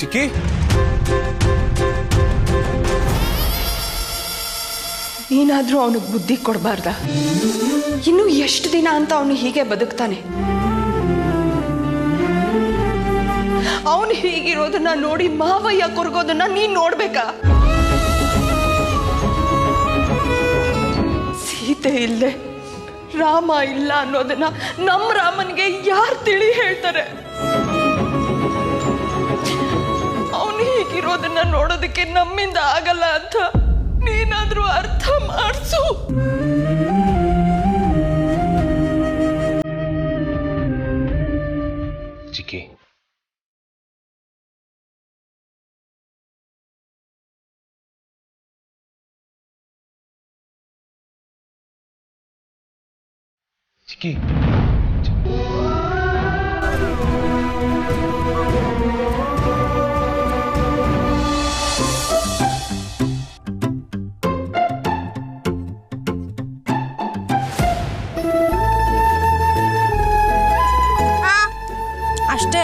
ಚಿಕ್ಕಿ ನೀನಾದ್ರೂ ಅವನಿಗೆ ಬುದ್ಧಿ ಕೊಡಬಾರ್ದ? ಇನ್ನು ಎಷ್ಟು ದಿನ ಅಂತ ಅವನು ಹೀಗೆ ಬದುಕ್ತಾನೆ? ಅವನು ಹೀಗಿರೋದನ್ನ ನೋಡಿ ಮಾವಯ್ಯ ಕೊರಗೋದನ್ನ ನೀನ್ ನೋಡ್ಬೇಕಾ? ಸೀತೆ ಇಲ್ಲದೆ ರಾಮ ಇಲ್ಲ ಅನ್ನೋದನ್ನ ನಮ್ಮ ರಾಮನ್ಗೆ ಯಾರು ತಿಳಿ ಹೇಳ್ತಾರೆ? ಅವನು ಹೀಗಿರೋದನ್ನ ನೋಡೋದಕ್ಕೆ ನಮ್ಮಿಂದ ಆಗಲ್ಲ ಅಂತ ನೀನಾದ್ರೂ ಅರ್ಥ ಮಾಡಿಸು. ಚಿಕ್ಕಿ ಚಿಕ್ಕಿ ಅಷ್ಟೇ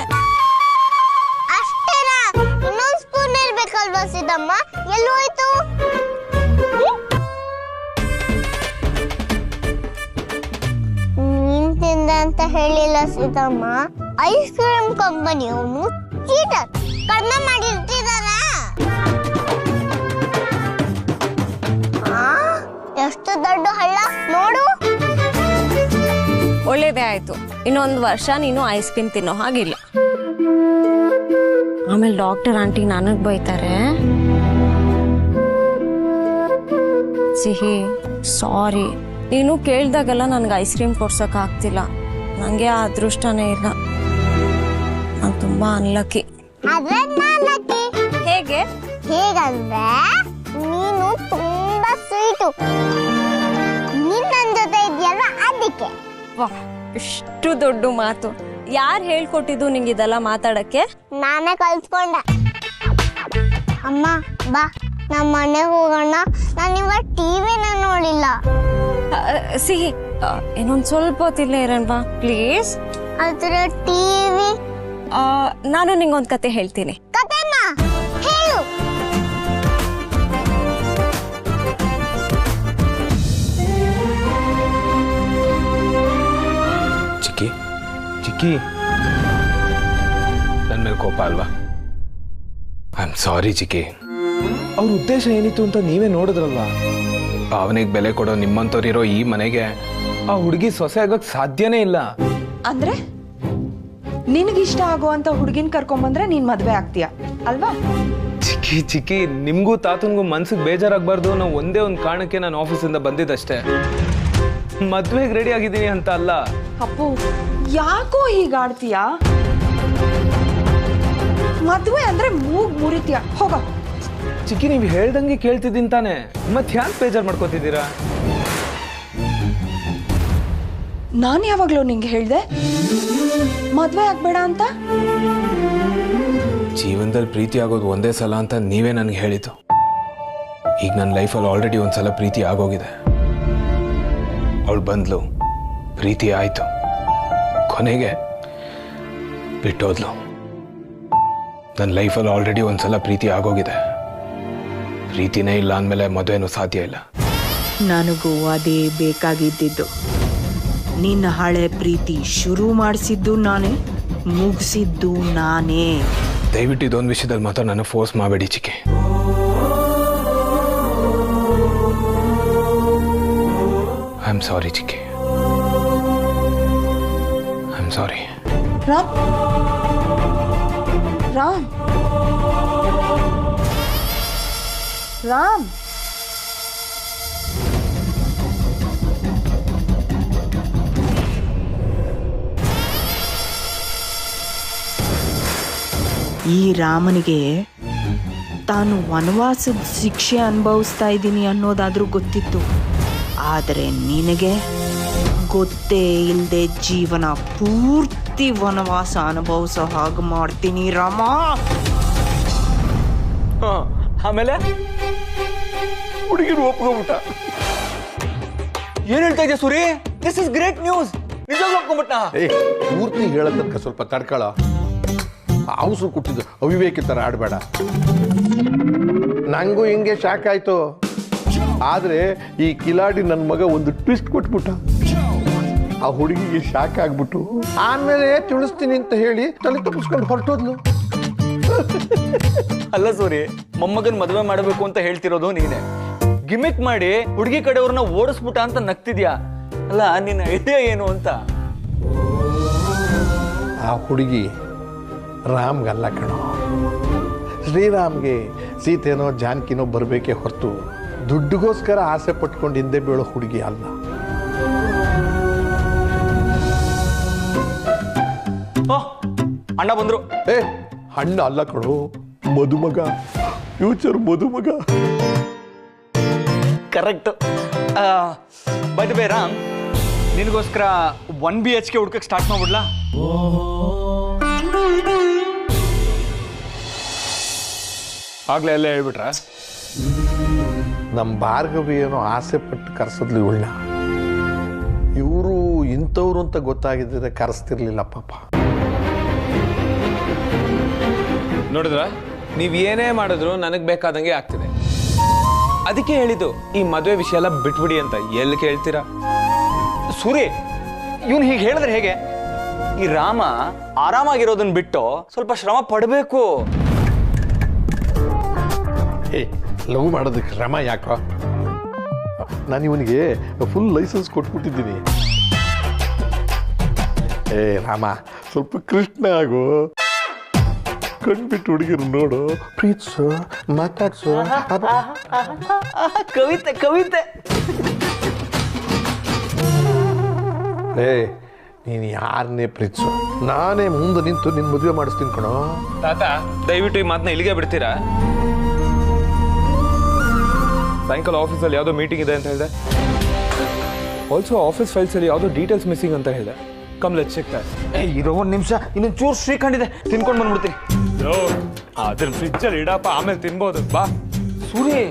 ಅಷ್ಟೇನಾ? ಇನ್ನೊಂದು ಸ್ಪೂನ್ ಇರ್ಬೇಕಲ್ವಾ ಸಿದ್ದಮ್ಮ? ಎಲ್ಲಿ ಹೋಯ್ತು? ನೀನ್ ತಿಂದ ಅಂತ ಹೇಳಿಲ್ಲ ಸಿದ್ದಮ್ಮ. ಐಸ್ ಕ್ರೀಮ್ ಕಂಪನಿ ಅವನು ಚೀಟರ್. ಕಡಿಮೆ ಮಾಡಿರ್ತಿದಾರ. ಎಷ್ಟು ದೊಡ್ಡ ಹಳ್ಳ ನೋಡು. ಒಳ್ಳೇದೇ ಆಯ್ತು. ಇನ್ನೊಂದು ವರ್ಷ ನೀನು ಐಸ್ ಕ್ರೀಮ್ ತಿನ್ನೋ ಹಾಗಿಲ್ಲ. ಆಮೇಲೆ ಡಾಕ್ಟರ್ ಆಂಟಿ ನನಗ್ ಬೈತಾರೆ. ಸಿಹಿ ಸಾರಿ, ನೀನು ಕೇಳ್ದಾಗೆಲ್ಲ ನನ್ಗೆ ಐಸ್ ಕ್ರೀಮ್ ಕೊಡ್ಸಕ್ ಆಗ್ತಿಲ್ಲ. ನಂಗೆ ಆ ಅದೃಷ್ಟನೇ ಇಲ್ಲ. ನಾನು ತುಂಬಾ ಅನ್ಲಕ್ಕಿ. ಹೇಗೆ? ಹೇಗಂದ್ರೆ ನೀನು ತುಂಬಾ ಸ್ವೀಟು. ನೀನ್ ನನ್ ಜೊತೆ ಇದೆಯಲ್ಲ ಅದಕ್ಕೆ. ಇಷ್ಟು ದೊಡ್ಡ ಮಾತು ಯಾರು ಹೇಳ್ಕೊಟ್ಟಿದ್ದು ನಿಂಗೆ ಇದೆಲ್ಲ ಮಾತಾಡಕ್ಕೆ? ನಾನೇ ಕಲ್ತ್ಕೊಂಡೆ. ಅಮ್ಮ ಬಾ ನಮ್ಮ ಮನೆಗೆ ಹೋಗೋಣ. ನಾನಿವಾಗ ಟಿವಿನ ನೋಡಿಲ್ಲ. ಸಿಹಿ ಇನ್ನೊಂದು ಸ್ವಲ್ಪ ಹೊತ್ತಿಲ್ಲೇ ಇರಲ್ವಾ ಪ್ಲೀಸ್? ಅದ್ರ ಟಿವಿ. ನಾನು ನಿಂಗೊಂದು ಕತೆ ಹೇಳ್ತೀನಿ. ಕತೆನ ಹೇಳು. ಚಿಕ್ಕಿ ಚಿಕ್ಕಿ ನನ್ನ ಮೇಲೆ ಕೋಪ ಅಲ್ವಾ? ಐ ಆಮ್ ಸಾರಿ ಚಿಕ್ಕಿ. ಅವ್ರ ಉದ್ದೇಶ ಏನಿತ್ತು ಅಂತ ನೀವೇ ನೋಡಿದ್ರಲ್ವಾ? ಭಾವನೆಗೆ ಬೆಲೆ ಕೊಡೋ ನಿಮ್ಮಂತವ್ರಿರೋ ಈ ಮನೆಗೆ ಆ ಹುಡುಗಿ ಸೊಸೆ ಆಗೋಕ್ ಸಾಧ್ಯನೇ ಇಲ್ಲ. ಅಂದ್ರೆ ನಿನಗಿಷ್ಟ ಆಗುವಂತ ಹುಡುಗಿನ ಕರ್ಕೊಂಬಂದ್ರೆ ನೀನ್ ಮದ್ವೆ ಆಗ್ತೀಯ ಅಲ್ವಾ? ಚಿಕ್ಕಿ ಚಿಕ್ಕಿ, ನಿಮ್ಗೂ ತಾತನ್ಗೂ ಮನ್ಸಿಗೆ ಬೇಜಾರಾಗಬಾರ್ದು ಅನ್ನೋ ಒಂದೇ ಒಂದು ಕಾರಣಕ್ಕೆ ನಾನು ಆಫೀಸಿಂದ ಬಂದಿದ್ದಷ್ಟೇ. ಮದ್ವೆಗೆ ರೆಡಿ ಆಗಿದ್ದೀನಿ ಅಂತ ಅಲ್ಲ. ಅಪ್ಪು ಯಾಕೋ ಹೀಗಾಡ್ತೀಯ? ಮದ್ವೆ ಅಂದ್ರೆ ಮೂಗ್ ಮುರಿತೀಯ. ಹೋಗ. ಚಿಕ್ಕಿ, ನೀವು ಹೇಳ್ದಂಗೆ ಕೇಳ್ತಿದ್ದೀನಿ ತಾನೆ, ಮತ್ತೆ ಯಾಕೆ ಬೇಜಾರು ಮಾಡ್ಕೋತಿದ್ದೀರಾ? ನಾನು ಯಾವಾಗ್ಲೂ ನಿಂಗೆ ಹೇಳ್ದೆ ಮದ್ವೆ ಆಗ್ಬೇಡ ಅಂತ? ಜೀವನದಲ್ಲಿ ಪ್ರೀತಿ ಆಗೋದು ಒಂದೇ ಸಲ ಅಂತ ನೀವೇ ನನಗೆ ಹೇಳಿದ್ದು. ಈಗ ನನ್ನ ಲೈಫಲ್ಲಿ ಆಲ್ರೆಡಿ ಒಂದ್ಸಲ ಪ್ರೀತಿ ಆಗೋಗಿದೆ. ಅವಳು ಬಂದ್ಲು, ಪ್ರೀತಿ ಆಯ್ತು, ಕೊನೆಗೆ ಬಿಟ್ಟೋದ್ಲು. ನನ್ನ ಲೈಫಲ್ಲಿ ಆಲ್ರೆಡಿ ಒಂದ್ಸಲ ಪ್ರೀತಿ ಆಗೋಗಿದೆ. ಪ್ರೀತಿನೇ ಇಲ್ಲ ಅಂದಮೇಲೆ ಮದುವೆನೂ ಸಾಧ್ಯ ಇಲ್ಲ. ನನಗೂ ಅದೇ ಬೇಕಾಗಿದ್ದಿದ್ದು. ನಿನ್ನ ಹಳೆ ಪ್ರೀತಿ ಶುರು ಮಾಡಿಸಿದ್ದು ನಾನೇ, ಮುಗಿಸಿದ್ದು ನಾನೇ. ದಯವಿಟ್ಟು ಇದೊಂದು ವಿಷಯದಲ್ಲಿ ಮಾತ್ರ ನನ್ನ ಫೋರ್ಸ್ ಮಾಡಬೇಡಿ ಚಿಕ್ಕಿ. ಐ ಆಮ್ ಸಾರಿ ಚಿಕ್ಕಿ, I am sorry. Ram Ram Ram ಈ ರಾಮನಿಗೆ ತಾನು ವನವಾಸದ ಶಿಕ್ಷೆ ಅನುಭವಿಸ್ತಾ ಇದ್ದೀನಿ ಅನ್ನೋದಾದ್ರೂ ಗೊತ್ತಿತ್ತು. ಆದರೆ ನಿನಗೆ ಗೊತ್ತೇ ಇಲ್ಲದೆ ಜೀವನ ಪೂರ್ತಿ ವನವಾಸ ಅನುಭವಿಸೋ ಹಾಗೆ ಮಾಡ್ತೀನಿ ರಾಮ. ಆಮೇಲೆ ಹುಡುಗಿರು ಒಪ್ಕೊಂಡ್ಬಿಟ್ಟ. ಏನ್ ಹೇಳ್ತಾ ಇದೆಯಾ Suri? This is great news. ನಿಜವಾಗ್ಲೂ ಒಪ್ಕೊಂಡ್ಬಿಟ್ಟ. ಪೂರ್ತಿ ಹೇಳತನಕ ಸ್ವಲ್ಪ ತಡ್ಕೊಳ. ಅವಸರು ಕೊಟ್ಟಿದ್ದು ಅವಿವೇಕಿ ಥರ ಆಡಬೇಡ. ನನಗೂ ಹಿಂಗೆ ಶಾಕ್ ಆಯಿತು. ಆದರೆ ಈ ಕಿಲಾಡಿ ನನ್ನ ಮಗ ಒಂದು ಟ್ವಿಸ್ಟ್ ಕೊಟ್ಬಿಟ್ಟ. ಆ ಹುಡುಗಿಗೆ ಶಾಕ್ ಆಗ್ಬಿಟ್ಟು ಆಮೇಲೆ ತಿಳಿಸ್ತೀನಿ ಅಂತ ಹೇಳಿ ತಲೆ ತಪ್ಪಿಸ್ಕೊಂಡು ಹೊರಟೋದ್ಲು. ಅಲ್ಲ ಸೂರಿ, ಮೊಮ್ಮಗನ್ ಮದುವೆ ಮಾಡಬೇಕು ಅಂತ ಹೇಳ್ತಿರೋದು ನೀನೆ. ಗಿಮಿಕ್ ಮಾಡಿ ಹುಡುಗಿ ಕಡೆಯವ್ರನ್ನ ಓಡಿಸ್ಬಿಟ್ಟ ಅಂತ ನಗ್ತಿದ್ಯಾ. ಅಲ್ಲ, ನಿನ್ನ ಐಡಿಯಾ ಏನು ಅಂತ? ಆ ಹುಡುಗಿ ರಾಮ್ಗಲ್ಲ ಕಣೋ, ಶ್ರೀರಾಮ್ಗೆ ಸೀತೆನೋ ಜಾನಕಿನೋ ಬರಬೇಕೇ ಹೊರತು ದುಡ್ಡಿಗೋಸ್ಕರ ಆಸೆ ಪಟ್ಕೊಂಡು ಹಿಂದೆ ಬೀಳೋ ಹುಡುಗಿ ಅಲ್ಲ. ಅಣ್ಣ ಬಂದ್ರು. ಅಣ್ಣ ಅಲ್ಲ ಕಣೋ, ಮದುಮಗ, ಫ್ಯೂಚರ್ ಮದುಮಗ. Correct. By the way Ram, ನಿನಗೋಸ್ಕರ 1 BHK ಹುಡ್ಕಕ್ಕೆ ಸ್ಟಾರ್ಟ್ ಮಾಡ್ಬಿಡ್ಲಾ? ಆಗ್ಲೇ ಎಲ್ಲ ಹೇಳ್ಬಿಟ್ರ? ನಮ್ಮ ಭಾರ್ಗವಿ ಏನೋ ಆಸೆ ಪಟ್ಟು ಕರೆಸಿದ್ಲು ಇವಳನ್ನ. ಇವರು ಇಂಥವ್ರು ಅಂತ ಗೊತ್ತಾಗಿದ್ದರೆ ಕರೆಸ್ತಿರ್ಲಿಲ್ಲ ಪಾಪ. ನೋಡಿದ್ರ, ನೀವ್ ಏನೇ ಮಾಡಿದ್ರು ನನಗ್ ಬೇಕಾದಂಗೆ ಆಗ್ತಿದೆ. ಅದಕ್ಕೆ ಹೇಳಿದ್ದು ಈ ಮದುವೆ ವಿಷಯ ಎಲ್ಲ ಬಿಟ್ಬಿಡಿ ಅಂತ. ಎಲ್ಲಿ ಕೇಳ್ತೀರಾ? ಸೂರಿ, ಇವನು ಹೀಗೆ ಹೇಳಿದ್ರೆ ಹೇಗೆ? ಈ ರಾಮ ಆರಾಮಾಗಿರೋದನ್ನ ಬಿಟ್ಟು ಸ್ವಲ್ಪ ಶ್ರಮ ಪಡಬೇಕು. ಲವ್ ಮಾಡೋದಕ್ಕೆ ಶ್ರಮ ಯಾಕೋ? ನಾನು ಇವನಿಗೆ ಫುಲ್ ಲೈಸೆನ್ಸ್ ಕೊಟ್ಬಿಟ್ಟಿದ್ದೀನಿ. ರಾಮ, ಸ್ವಲ್ಪ ಕೃಷ್ಣ ಆಗು. ಕಣ್ಬಿಟ್ಟು ಹುಡುಗಿರು ನೋಡು, ಪ್ರೀತಿಸು, ಮಾತಾಡ್ಸು. ಕವಿತೆ ಕವಿತೆ. ನೀನು ಯಾರನ್ನೇ ಪ್ರೀತಿಸು, ನಾನೇ ಮುಂದೆ ನಿಂತು ನಿನ್ನ ಮದುವೆ ಮಾಡಿಸ್ತೀನಿ ಕಣೋ. ತಾತ, ದಯವಿಟ್ಟು ಈ ಮಾತನ್ನ ಇಲ್ಲಿಗೆ ಬಿಡ್ತೀರಾ? ಸಾಯಂಕಾಲ ಆಫೀಸಲ್ಲಿ ಯಾವುದೋ ಮೀಟಿಂಗ್ ಇದೆ ಅಂತ ಹೇಳಿದೆ. ಆಲ್ಸೋ ಆಫೀಸ್ ಫೈಲ್ಸ್ ಅಲ್ಲಿ ಯಾವುದೋ ಡೀಟೇಲ್ಸ್ ಮಿಸ್ಸಿಂಗ್ ಅಂತ ಹೇಳಿದೆ. Come let's check that. ಇರೋ ಒಂದು ನಿಮಿಷ, ಇನ್ನೊಂದು ಚೂರು ಶ್ರೀಖಂಡ್ ಇದೆ, ತಿನ್ಕೊಂಡು ಬಂದ್ಬಿಡ್ತೀನಿ. ಅದನ್ನ ಫ್ರಿಜ್ ಅಲ್ಲಿ ಇಡಪ್ಪ, ಆಮೇಲೆ ತಿನ್ಬೋದು. ಬಾ ಸೂರಿ.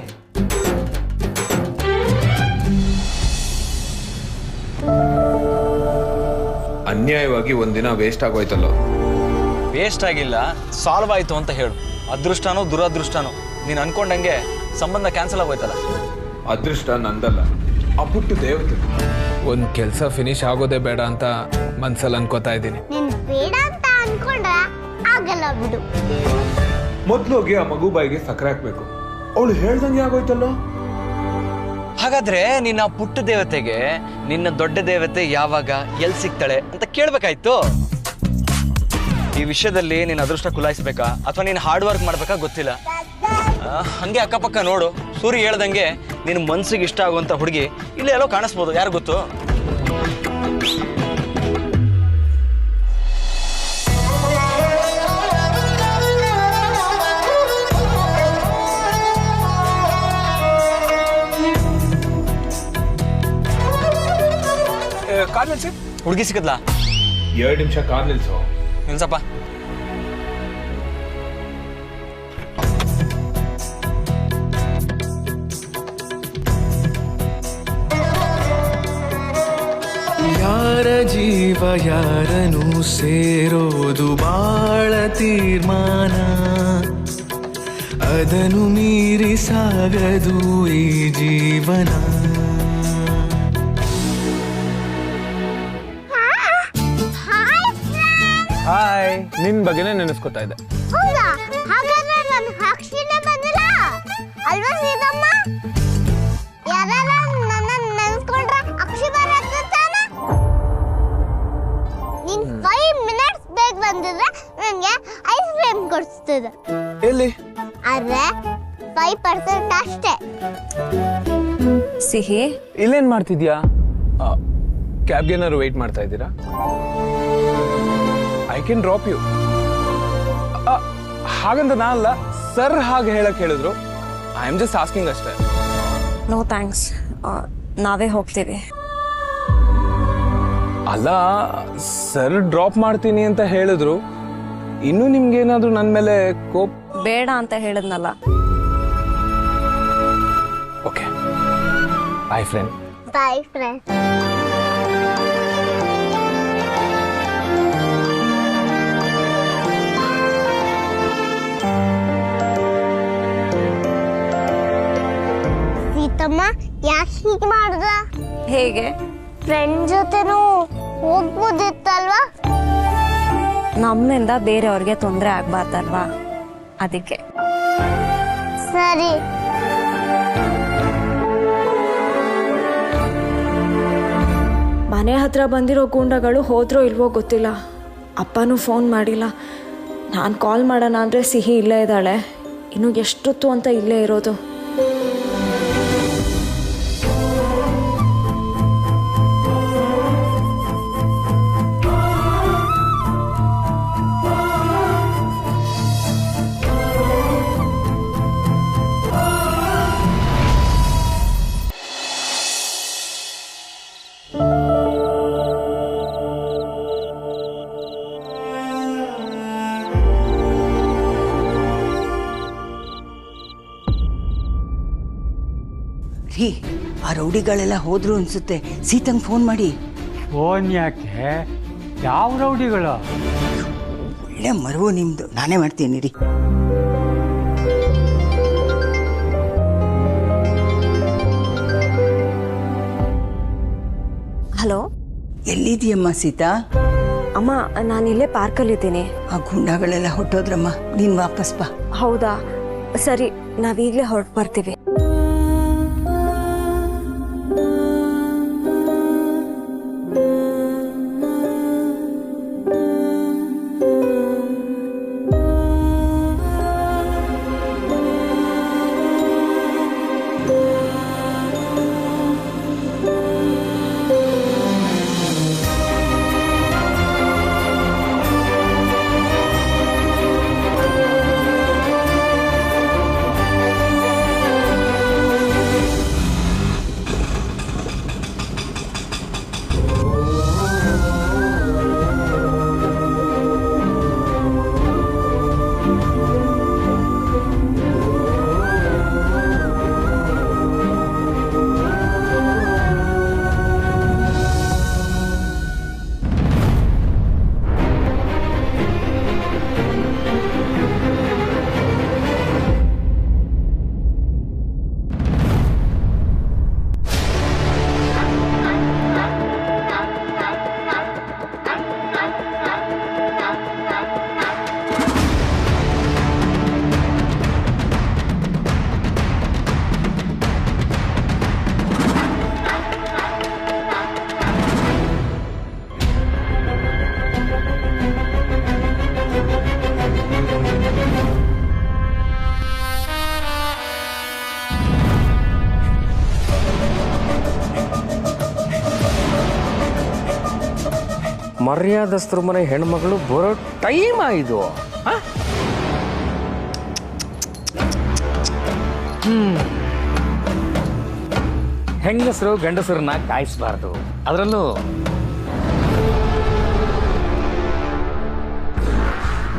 ಅನ್ಯಾಯವಾಗಿ ಒಂದಿನ ವೇಸ್ಟ್ ಆಗೋಯ್ತಲ್ಲೋ. ವೇಸ್ಟ್ ಆಗಿಲ್ಲ, ಸಾಲ್ವ್ ಆಯ್ತು ಅಂತ ಹೇಳು. ಅದೃಷ್ಟನೋ ದುರದೃಷ್ಟನೋ, ನೀನು ಅನ್ಕೊಂಡಂಗೆ ಸಂಬಂಧ ಕ್ಯಾನ್ಸಲ್ ಆಗೋಯ್ತಲ್ಲ. ಅದೃಷ್ಟ ನಂದಲ್ಲ, ಆ ಪುಟ್ಟು ದೇವತೆ. ಒಂದ್ ಕೆಲಸ ಫಿನಿಶ್ ಆಗೋದೇ ಬೇಡ ಅಂತ ಮನ್ಸಲ್ಲಿ ಅನ್ಕೋತಾ ಇದ್ದೀನಿ. ನೀನ್ ಬೇಡ ಅಂತ ಅನ್ಕೊಂಡ್ರೆ ಆಗಲ್ಲ ಬಿಡು. ಮೊದ್ಲು ಹೋಗಿ ಆ ಮಗು ಬಾಯಿಗೆ ಸಕ್ಕರೆ ಹಾಕ್ಬೇಕು. ಅವಳು ಹೇಳ್ದಂಗೆ ಆಗೋಯ್ತಲ್ಲೋ. ಹಾಗಾದ್ರೆ ನಿನ್ನ ಪುಟ್ಟ ದೇವತೆಗೆ ನಿನ್ನ ದೊಡ್ಡ ದೇವತೆ ಯಾವಾಗ ಎಲ್ಲಿ ಸಿಗ್ತಾಳೆ ಅಂತ ಕೇಳ್ಬೇಕಾಯ್ತು. ಈ ವಿಷಯದಲ್ಲಿ ನೀನು ಅದೃಷ್ಟ ಕುಲಾಯಿಸ್ಬೇಕಾ ಅಥವಾ ನೀನು ಹಾರ್ಡ್ ವರ್ಕ್ ಮಾಡ್ಬೇಕಾ ಗೊತ್ತಿಲ್ಲ. ಹಂಗೆ ಅಕ್ಕಪಕ್ಕ ನೋಡು, ಸೂರ್ಯ ಹೇಳ್ದಂಗೆ ನಿನ್ನ ಮನ್ಸಿಗೆ ಇಷ್ಟ ಆಗುವಂತ ಹುಡುಗಿ ಇಲ್ಲಿ ಎಲ್ಲೋ ಕಾಣಿಸ್ಬೋದು, ಯಾರು ಗೊತ್ತು. ಕಾರ್ ನಿಲ್ಸಿ. ಹುಡುಗಿ ಸಿಕ್ಕದ್ಲಾ? 2 ನಿಮಿಷ ಕಾರ್ ನಿಲ್ಸು. ನಿಲ್ಸಪ್ಪ. ಯಾರ ಜೀವ ಯಾರನು ಸೇರೋದು ಬಾಳ ತೀರ್ಮಾನ, ಅದನ್ನು ಮೀರಿ ಸಾಗದು ಈ ಜೀವನ. ಹಾಯ್, ನಿನ್ ಬಗ್ಗೆನೇ ನೆನೆಸ್ಕೊತಾ ಇದ್ದೆ. ಹೌದಾ? ಹಾಗಾದ್ರೆ ನಾನು ಸಾಕ್ಷಿನೇ ಬಂದಿಲ್ಲ ಅಲ್ವಾ ಸೀತಮ್ಮ? ಯಾರಾರ ನನ್ನ ನೆನ್ಸ್ಕೊಂಡ್ರೆ ಅಕ್ಷಿ ಬರತ್ತಾನೆ. ನೀನ್ 5 minutes ಬೇಗ ಬಂದಿದ್ರೆ ನನಗೆ ಐಸ್ ಕ್ರೀಮ್ ಕೊಡಿಸ್ತಿದ್ದೆ. ಎಲ್ಲಿ? ಆದ್ರೆ 5% ಅಷ್ಟೇ. ಸಿಹಿ, ಇಲ್ಲೇನ್ ಮಾಡ್ತಿದ್ಯಾ? ಕ್ಯಾಬ್ಗೆ ಏನಾದ್ರು ವೆಯ್ಟ್ ಮಾಡ್ತಾ ಇದ್ದೀರಾ? I can drop you. ಹಾಗಂತ ನಾನಲ್ಲ, ಸರ್ ಹಾಗೆ ಹೇಳಕ್ ಹೇಳಿದ್ರು. ಐ ಆಮ್ ಜಸ್ಟ್ ಆಸ್ಕಿಂಗ್ ಅಷ್ಟೇ. ನೋ ಥ್ಯಾಂಕ್ಸ್, ನಾವೇ ಹೋಗ್ತೀವಿ. ಅಲ್ಲ, ಸರ್ ಡ್ರಾಪ್ ಮಾಡ್ತೀನಿ ಅಂತ ಹೇಳಿದ್ರು. ಇನ್ನು ನಿಮ್ಗೇನಾದ್ರೂ ನನ್ನ ಮೇಲೆ ಕೋಪ್? ಬೇಡ ಅಂತ ಹೇಳಿದ್ನಲ್ಲ. Okay, boy friend. Boy friend. ಹೀಗೆ ಮಾಡ್ದ? ಹೇಗೆ? ಫ್ರೆಂಡ್ ಜೊತೆನೂ ಹೋಗ್ಬೋದಿತ್ತಲ್ವಾ? ನಮ್ಮಿಂದ ಬೇರೆಯವ್ರಿಗೆ ತೊಂದರೆ ಆಗ್ಬಾರ್ದಲ್ವಾ, ಅದಕ್ಕೆ. ಸರಿ. ಮನೆ ಹತ್ರ ಬಂದಿರೋ ಗೂಂಡಗಳು ಹೋದ್ರೋ ಇಲ್ವೋ ಗೊತ್ತಿಲ್ಲ. ಅಪ್ಪನೂ ಫೋನ್ ಮಾಡಿಲ್ಲ. ನಾನು ಕಾಲ್ ಮಾಡೋಣ ಅಂದರೆ ಸಿಹಿ ಇಲ್ಲೇ ಇದ್ದಾಳೆ. ಇನ್ನು ಎಷ್ಟೊತ್ತು ಅಂತ ಇಲ್ಲೇ ಇರೋದು? ರೀ, ಆ ರೌಡಿಗಳೆಲ್ಲ ಹೋದ್ರು ಅನ್ಸುತ್ತೆ. ಸೀತಂಗ್ ಫೋನ್ ಮಾಡಿ. ಫೋನ್ ಯಾಕೆ? ಯಾವ ರೌಡಿಗಳು? ಒಳ್ಳೆ ಮರವು ನಿಮ್ದು. ನಾನೇ ಮಾಡ್ತೀನಿ ರೀ. ಹಲೋ, ಎಲ್ಲಿದೀಯಮ್ಮ ಸೀತಾ? ಅಮ್ಮ, ನಾನಿಲ್ಲೇ ಪಾರ್ಕಲ್ಲಿದ್ದೀನಿ. ಆ ಗುಂಡಗಳೆಲ್ಲ ಹೊಟ್ಟೋದ್ರಮ್ಮ. ನೀನ್ ವಾಪಸ್ ಬಾ. ಹೌದಾ? ಸರಿ, ನಾವೀಗಲೇ ಹೊರಟು ಬರ್ತೀವಿ. ಮರ್ಯಾದಸ್ಥರ ಮನೆ ಹೆಣ್ಮಗಳು ಬರೋ ಟೈಮ್ ಇದು. ಹೆಂಗಸರು ಗಂಡಸರನ್ನ ಕಾಯಿಸಬಾರ್ದು, ಅದರಲ್ಲೂ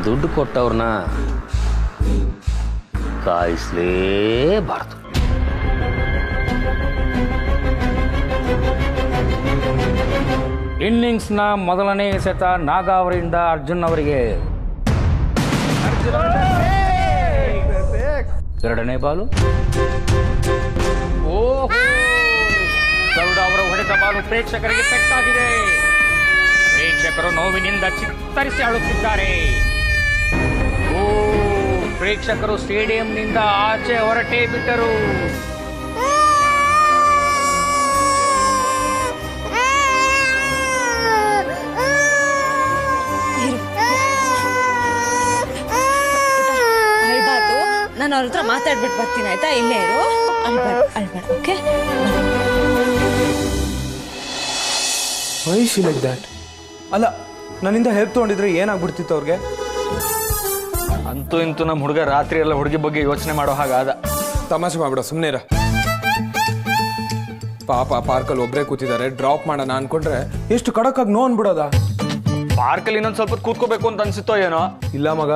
ದುಡ್ಡು ಕೊಟ್ಟವ್ರನ್ನ ಕಾಯಿಸ್ಲೇಬಾರ್ದು. ಇನ್ನಿಂಗ್ಸ್ನ ಮೊದಲನೇ ಎಸೆತ ನಾಗಾ ಅವರಿಂದ ಅರ್ಜುನ್ ಅವರಿಗೆ. ಎರಡನೇ ಬಾಲು ಗರುಡ ಅವರ ಹೊಡೆದ ಬಾಲು ಪ್ರೇಕ್ಷಕರಿಗೆ ಪೆಟ್ಟಾಗಿದೆ. ಪ್ರೇಕ್ಷಕರು ನೋವಿನಿಂದ ಚಿತ್ತರಿಸಿ ಅಳುತ್ತಿದ್ದಾರೆ. ಪ್ರೇಕ್ಷಕರು ಸ್ಟೇಡಿಯಂನಿಂದ ಆಚೆ ಹೊರಟೇ ಬಿಟ್ಟರು. ನಾನು ಅವ್ರ ಹತ್ರ ಮಾತಾಡ್ಬಿಟ್ಟು ಬರ್ತೀನಿ, ಆಯ್ತಾ? ಇಲ್ಲೇ ಇರು, ಅಳ್ಬೇಡ. Okay? Why she like that? ಅಲ್ಲ, ನನ್ನಿಂದ ಹೆಲ್ಪ್ ತೊಗೊಂಡಿದ್ರೆ ಏನಾಗ್ಬಿಡ್ತಿತ್ತು ಅವ್ರಿಗೆ? ಅಂತೂ ಇಂತೂ ನಮ್ಮ ಹುಡುಗ ರಾತ್ರಿ ಎಲ್ಲ ಹುಡುಗಿ ಬಗ್ಗೆ ಯೋಚನೆ ಮಾಡೋ ಹಾಗಾದ. ತಮಾಷೆ ಮಾಡ್ಬಿಡ, ಸುಮ್ಮನೆ ಇರ. ಪಾಪ ಪಾರ್ಕಲ್ಲಿ ಒಬ್ಬರೇ ಕೂತಿದ್ದಾರೆ, ಡ್ರಾಪ್ ಮಾಡೋಣ ಅನ್ಕೊಂಡ್ರೆ ಎಷ್ಟು ಕಡಕ್ಕಾಗಿ ನೋ ಅನ್ಬಿಡೋದ. ಪಾರ್ಕಲ್ಲಿ ಇನ್ನೊಂದು ಸ್ವಲ್ಪ ಕೂತ್ಕೋಬೇಕು ಅಂತ ಅನ್ಸುತ್ತೋ ಏನೋ. ಇಲ್ಲ ಮಗ,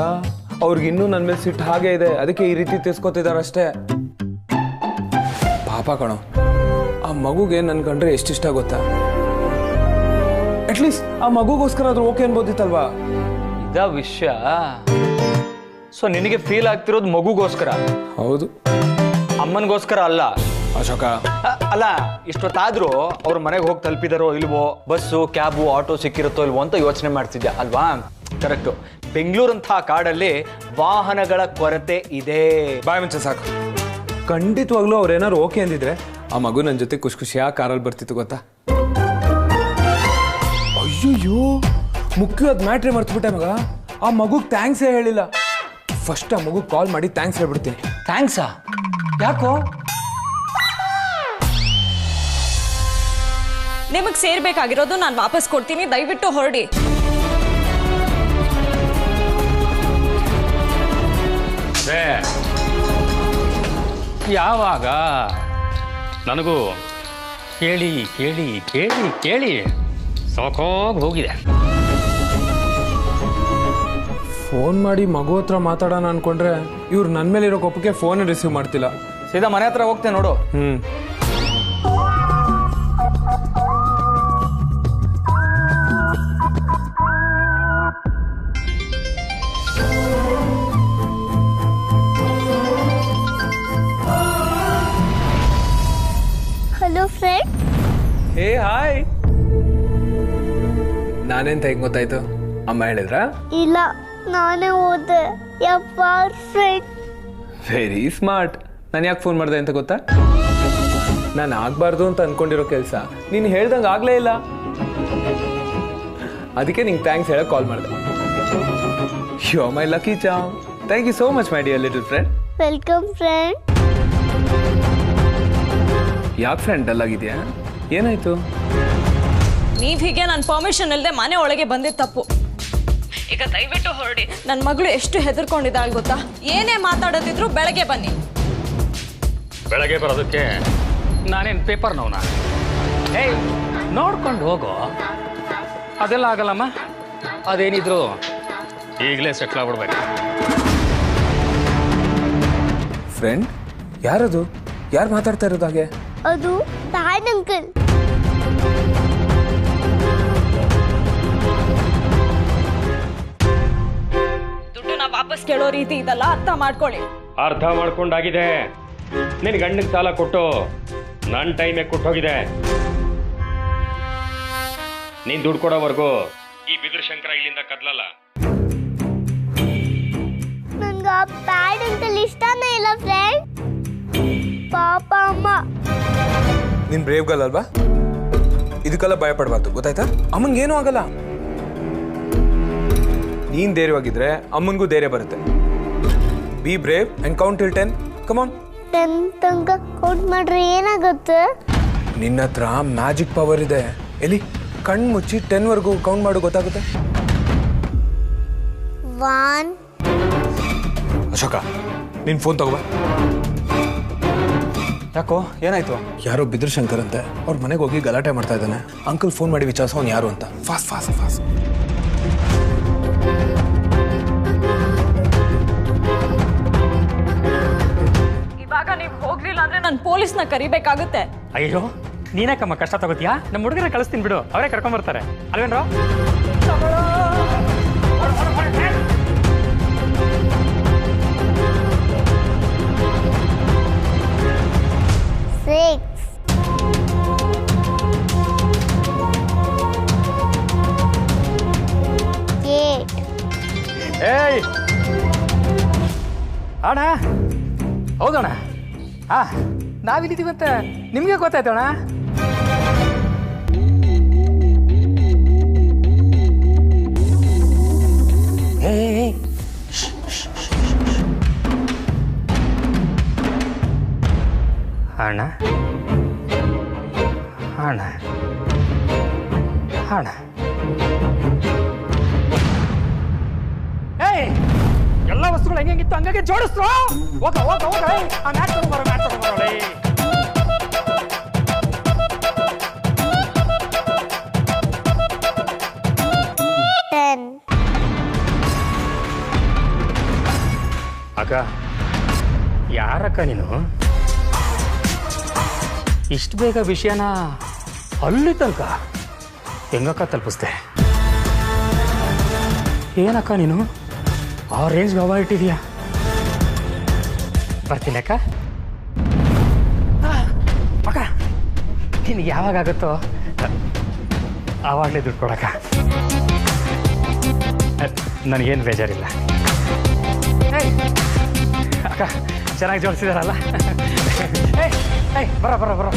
ಅವ್ರಿಗೆ ಇನ್ನೂ ನನ್ನ ಮೇಲೆ ಸಿಟ್ಟು ಹಾಗೆ ಇದೆ, ಅದಕ್ಕೆ ಈ ರೀತಿ ತಿರ್ಸ್ಕೊತಿದ್ದಾರೆ ಅಷ್ಟೇ. ಪಾಪ ಕಣೋ, ಆ ಮಗುಗೆ ನನ್ ಕಂಡ್ರೆ ಎಷ್ಟಿಷ್ಟ ಗೊತ್ತಾ? ಅಟ್ಲೀಸ್ಟ್ ಆ ಮಗುಗೋಸ್ಕರ ಆದ್ರೂ ಓಕೆ ಅನ್ಬೋದಿತ್ತಲ್ವಾ? ಇದ ವಿಷಯ. ಸೊ ನಿನಗೆ ಫೀಲ್ ಆಗ್ತಿರೋದು ಮಗುಗೋಸ್ಕರ? ಹೌದು, ಅಮ್ಮನಿಗೋಸ್ಕರ ಅಲ್ಲ. ಅಶೋಕ, ಅಲ್ಲ ಇಷ್ಟೊತ್ತಾದ್ರೂ ಅವ್ರ ಮನೆಗೆ ಹೋಗಿ ತಲುಪಿದಾರೋ ಇಲ್ವೋ, ಬಸ್ಸು ಕ್ಯಾಬು ಆಟೋ ಸಿಕ್ಕಿರುತ್ತೋ ಇಲ್ವೋ ಅಂತ ಯೋಚನೆ ಮಾಡ್ತಿದ್ದೆ ಅಲ್ವಾ? ಕರೆಕ್ಟು. ಬೆಂಗಳೂರಂಥ ಕಾಡಲ್ಲಿ ವಾಹನಗಳ ಕೊರತೆ ಇದೆ. ಬಾಯ್ ಮುಂಚೆ ಸಾಕು. ಖಂಡಿತವಾಗ್ಲೂ ಅವ್ರೇನಾರು ಓಕೆ ಅಂದಿದ್ರೆ ಆ ಮಗು ನನ್ನ ಜೊತೆ ಖುಷಿಯಾಗಿ ಕಾರಲ್ಲಿ ಬರ್ತಿತ್ತು ಗೊತ್ತಾ? ಅಯ್ಯಯ್ಯೋ, ಮುಖ್ಯವಾದ ಮ್ಯಾಟ್ರೇ ಮರ್ತ್ಬಿಟ್ಟೆ ಮಗ. ಆ ಮಗುಗೆ ಥ್ಯಾಂಕ್ಸೇ ಹೇಳಿಲ್ಲ. ಫಸ್ಟ್ ಆ ಮಗು ಕಾಲ್ ಮಾಡಿ ಥ್ಯಾಂಕ್ಸ್ ಹೇಳ್ಬಿಡ್ತೀನಿ. ಥ್ಯಾಂಕ್ಸಾ? ಯಾಕೋ? ನಿಮಗೆ ಸೇರ್ಬೇಕಾಗಿರೋದು ನಾನು ವಾಪಸ್ ಕೊಡ್ತೀನಿ, ದಯವಿಟ್ಟು ಹೊರಡಿ. ಯಾವಾಗ ನನಗೂ ಕೇಳಿ ಕೇಳಿ ಕೇಳಿ ಕೇಳಿ ಸಾಕಾಗಿ ಹೋಗಿದೆ. ಫೋನ್ ಮಾಡಿ ಮಗು ಹತ್ರ ಮಾತಾಡೋಣ ಅನ್ಕೊಂಡ್ರೆ ಇವ್ರು ನನ್ನ ಮೇಲೆ ಇರೋ ಕೋಪಕ್ಕೆ ಫೋನ್ ರಿಸೀವ್ ಮಾಡ್ತಿಲ್ಲ. ಸೀದಾ ಮನೆ ಹತ್ರ ಹೋಗ್ತೇನೆ ನೋಡು. Hello friend. Hey hi. ನಾನೆಂತ ಹೆಂಗ್ ಗೊತ್ತಾಯ್ತು? ಅಮ್ಮ ಹೇಳಿದ್ರಾ? ಇಲ್ಲ, ನಾನೇ ಓದೆ. ಯಪ್ಪ ಫ್ರೆಂಡ್. Very smart. ನಾನು ಯಾಕೆ ಫೋನ್ ಮಾಡಿದೆ ಅಂತ ಗೊತ್ತಾ? ನಾನು ಆಗ್ಬಾರ್ದು ಅಂತ ಅನ್ಕೊಂಡಿರೋ ಕೆಲಸ ನೀನು ಹೇಳ್ದಂಗೆ ಆಗ್ಲೇ ಇಲ್ಲ. ಅದಕ್ಕೆ ನಿಂಗೆ ಥ್ಯಾಂಕ್ಸ್ ಹೇಳಕ್ ಕಾಲ್ ಮಾಡಿದೆ. You are my lucky charm. Thank you so much my dear little friend. Welcome friend. ಯಾಕೆ ಫ್ರೆಂಡ್ ಡಲ್ ಆಗಿದ್ಯಾ? ಏನಾಯ್ತು? ನೀವ್ ಹೀಗೆ ನನ್ನ ಪರ್ಮಿಷನ್ ಇಲ್ಲದೆ ಮನೆ ಒಳಗೆ ಬಂದಿದ್ದು ತಪ್ಪು. ಈಗ ದಯವಿಟ್ಟು ಹೊರಡಿ. ನನ್ನ ಮಗಳು ಎಷ್ಟು ಹೆದರ್ಕೊಂಡಿದ್ದಾಳೆ ಗೊತ್ತಾ? ಏನೇ ಮಾತಾಡೋದಿದ್ರು ಬೆಳಗ್ಗೆ ಬನ್ನಿ. ಬೆಳಗ್ಗೆ ಬರೋದಕ್ಕೆ ನಾನೇನು ಪೇಪರ್ ನೋವ್ನ? ಏಯ್, ನೋಡ್ಕೊಂಡು ಹೋಗೋ. ಅದೆಲ್ಲ ಆಗಲ್ಲಮ್ಮ. ಅದೇನಿದ್ರು ಈಗಲೇ ಸೆಟ್ಲ್ ಆಗ್ಬಿಡ್ಬೇಕು. ಫ್ರೆಂಡ್ ಯಾರದು? ಯಾರು ಮಾತಾಡ್ತಾ ಇರೋದು ಹಾಗೆ? ಅದು ಡ್ಯಾಡ್ ಅಂಕಲ್. ದುಡ್ಡನ್ನ ವಾಪಸ್ ಕೇಳೋ ರೀತಿ ಇದಲ್ಲ, ಅರ್ಥ ಮಾಡ್ಕೊಳ್ಳಿ. ಅರ್ಥ ಮಾಡ್ಕೊಂಡಾಗಿದೆ. ನಿನ್ ಗಂಡಂಗೆ ಸಾಲ ಕೊಟ್ಟು ನನ್ನ ಟೈಮೇ ಕೊಟ್ಟೋಗಿದೆ. ನೀನ್ ದುಡ್ಡು ಕೊಡೋವರೆಗೂ ಈ ಬಿದಿರು ಶಂಕರ ಇಲ್ಲಿಂದ ಕದ್ಲಲ್ಲ. ನನ್ಗೆ ಆ ಡ್ಯಾಡ್ ಅಂಕಲ್ ಇಷ್ಟನೇ ಇಲ್ಲ ಫ್ರೆಂಡ್. ಪಾಪ ಅಮ್ಮ. ನೀನ್ ಬ್ರೇವ್ ಗರ್ಲ್ ಅಲ್ವಾ? ಇದಕ್ಕೆಲ್ಲ ಭಯ ಪಡಬಾರ್ದು, ಗೊತ್ತಾಯ್ತಾ? ಅಮ್ಮನ್ಗೆ ಏನೂ ಆಗಲ್ಲ. ನೀನ್ ಧೈರ್ಯವಾಗಿದ್ರೆ ಅಮ್ಮನ್ಗೂ ಧೈರ್ಯ ಬರುತ್ತೆ. Be brave and count till 10. Come on. 10 ತನಕ ಕೌಂಟ್ ಮಾಡ್ರೆ ಏನಾಗುತ್ತೆ? ನಿನ್ನ ಹತ್ರ ಮ್ಯಾಜಿಕ್ ಪವರ್ ಇದೆ. ಎಲ್ಲಿ ಕಣ್ಣು ಮುಚ್ಚಿ 10 ವರೆಗೂ ಕೌಂಟ್ ಮಾಡು, ಗೊತ್ತಾಗುತ್ತೆ. 1. ಅಶೋಕ, ನಿನ್ ಫೋನ್ ತಗೋಬಾ. ಯಾಕೋ, ಏನಾಯ್ತು? ಯಾರೋ ಬಿದ್ರ ಶಂಕರ್ ಅಂತೆ, ಅವ್ರ ಮನೆಗೆ ಹೋಗಿ ಗಲಾಟೆ ಮಾಡ್ತಾ ಇದ್ದಾನೆ. ಅಂಕಲ್ ಫೋನ್ ಮಾಡಿ ವಿಚಾರಿಸೋ ಅವ್ನು ಯಾರು ಅಂತ. Fast fast fast. ಇವಾಗ ನೀವು ಹೋಗ್ಲಿಲ್ಲ ಅಂದ್ರೆ ನಾನು ಪೊಲೀಸ್ನ ಕರಿಬೇಕಾಗುತ್ತೆ. ಅಯ್ಯೋ, ನೀನಕ್ಕಮ್ಮ ಕಷ್ಟ ತಗೋತೀಯಾ? ನಮ್ಮ ಹುಡುಗರ ಕಳಿಸ್ತೀನಿ ಬಿಡು, ಅವರೇ ಕರ್ಕೊಂಡ್ ಬರ್ತಾರೆ ಅಲ್ವೇನ್ರೋ? 6. 8. ಏಯ್ ಅಣ್ಣ, ಹೌದಣ್ಣ. ನಾವಿಲ್ಲಿದ್ದೀವಂತ ನಿಮ್ಗೆ ಗೊತ್ತಾಯ್ತಣ್ಣ? ಅಣ್ಣ ಅಣ್ಣ ಅಣ್ಣ, ಏಯ್, ಎಲ್ಲ ವಸ್ತುಗಳು ಹೆಂಗಿತ್ತು ಹಂಗಾಗಿ ಜೋಡಿಸ್ರು. ಹೋಗ ಹೋಗ ಹೋಗ, ಆ ಮ್ಯಾಚ್ ತಗೊಂಡ್ಬರೋ, ಮ್ಯಾಚ್ ತಗೊಂಡ್ಬರೋಳೆ. ಅಕ್ಕ, ಯಾರಕ್ಕ ನೀನು? ಇಷ್ಟು ಬೇಗ ವಿಷಯನ ಅಲ್ಲಿ ತನಕ ಹೆಂಗಕ್ಕ ತಲುಪಿಸ್ದೆ? ಏನಕ್ಕ ನೀನು ಆ ರೇಂಜ್ ಗವ ಇಟ್ಟಿದೀಯಾ? ಬರ್ತೀನಿ ಅಕ್ಕ. ಅಕ್ಕ ನಿನಗೆ ಯಾವಾಗುತ್ತೋ ಆವಾಗಲೇ ದುಡ್ಡು ಕೊಡಕ್ಕ. ನನಗೇನು ಬೇಜಾರಿಲ್ಲ. ಅಕ್ಕ ಚೆನ್ನಾಗಿ ಜೋಡಿಸಿದಾರಲ್ಲ. ಏಯ್ ಬರೋ